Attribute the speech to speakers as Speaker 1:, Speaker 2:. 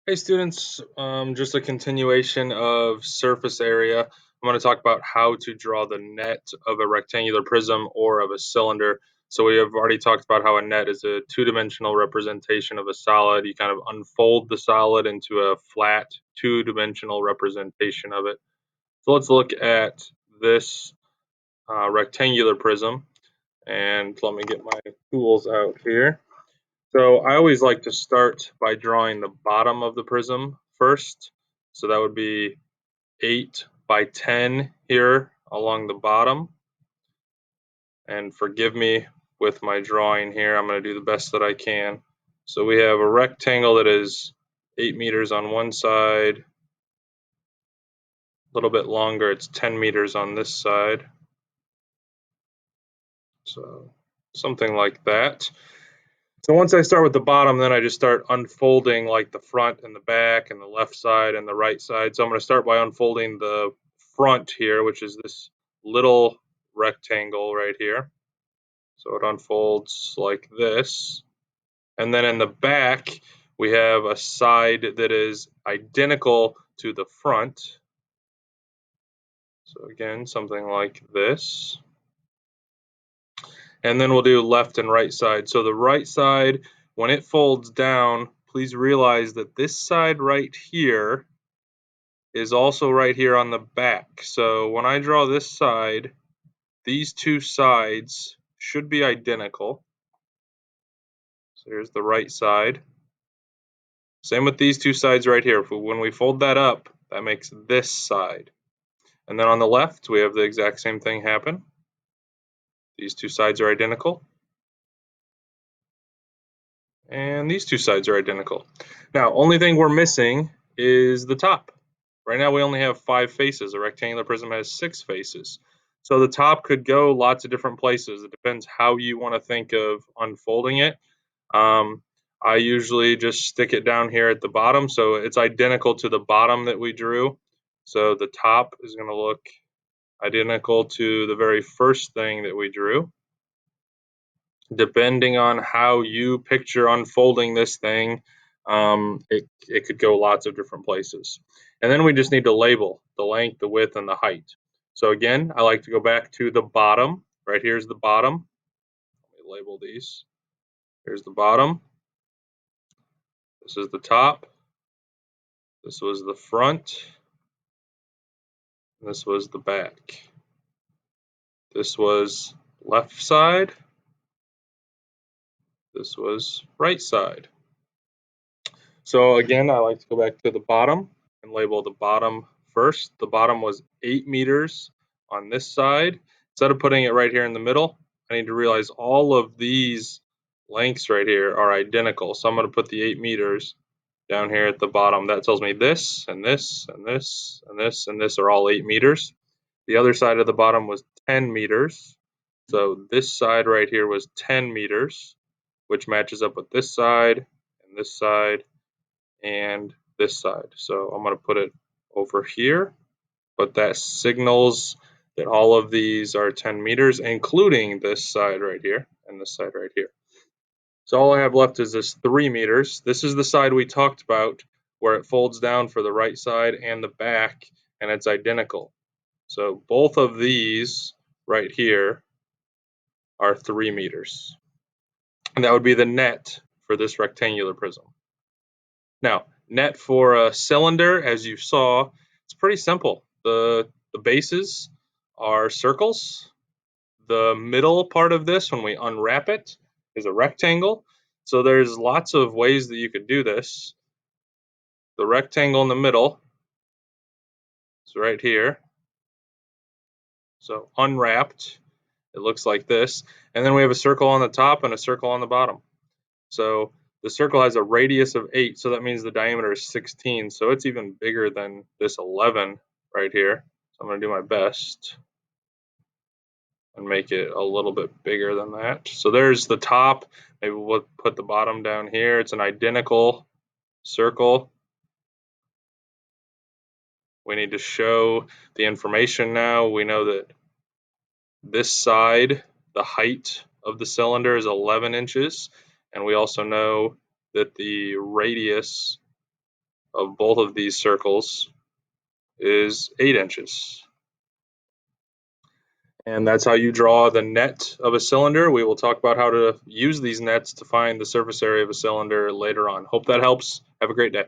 Speaker 1: Hey students, just a continuation of surface area. I'm going to talk about how to draw the net of a rectangular prism or of a cylinder. So we have already talked about how a net is a two-dimensional representation of a solid. You kind of unfold the solid into a flat two-dimensional representation of it. So let's look at this rectangular prism, and let me get my tools out here. So I always like to start by drawing the bottom of the prism first. So that would be 8 by 10 here along the bottom. And forgive me with my drawing here. I'm going to do the best that I can. So we have a rectangle that is 8 meters on one side, a little bit longer, it's 10 meters on this side. So something like that. So once I start with the bottom, then I just start unfolding like the front and the back and the left side and the right side. So I'm going to start by unfolding the front here, which is this little rectangle right here. So it unfolds like this. And then in the back, we have a side that is identical to the front. So again, something like this. And then we'll do left and right side. So the right side, when it folds down, please realize that this side right here is also right here on the back. So when I draw this side, these two sides should be identical. So here's the right side. Same with these two sides right here. When we fold that up, that makes this side. And then on the left, we have the exact same thing happen. These two sides are identical. And these two sides are identical. Now, only thing we're missing is the top. Right now we only have 5 faces. A rectangular prism has 6 faces. So the top could go lots of different places. It depends how you want to think of unfolding it. Um, I usually just stick it down here at the bottom, so it's identical to the bottom that we drew. So the top is going to look identical to the very first thing that we drew. Depending on how you picture unfolding this thing, it could go lots of different places. And then we just need to label the length, the width, and the height. So again, I like to go back to the bottom. Right here's the bottom. Let me label these. Here's the bottom. This is the top. This was the front. And this was the back. This was left side. This was right side. So again, I like to go back to the bottom and label the bottom first. The bottom was 8 meters on this side. Instead of putting it right here in the middle, I need to realize all of these lengths right here are identical. So I'm going to put the 8 meters down here at the bottom. That tells me this and this and this and this and this are all 8 meters. The other side of the bottom was 10 meters. So this side right here was 10 meters, which matches up with this side and this side and this side. So I'm going to put it over here, but that signals that all of these are 10 meters, including this side right here and this side right here. So all I have left is this 3 meters. This is the side we talked about where it folds down for the right side and the back, and it's identical. So both of these right here are 3 meters. And that would be the net for this rectangular prism. Now, net for a cylinder, as you saw, it's pretty simple. The bases are circles. The middle part of this, when we unwrap it, is a rectangle. So there's lots of ways that you could do this. The rectangle in the middle is right here. So unwrapped, it looks like this. And then we have a circle on the top and a circle on the bottom. So the circle has a radius of 8, so that means the diameter is 16. So it's even bigger than this 11 right here. So I'm going to do my best and make it a little bit bigger than that. So there's the top. Maybe we'll put the bottom down here. It's an identical circle. We need to show the information now. We know that this side, the height of the cylinder is 11 inches. And we also know that the radius of both of these circles is 8 inches. And that's how you draw the net of a cylinder. We will talk about how to use these nets to find the surface area of a cylinder later on. Hope that helps. Have a great day.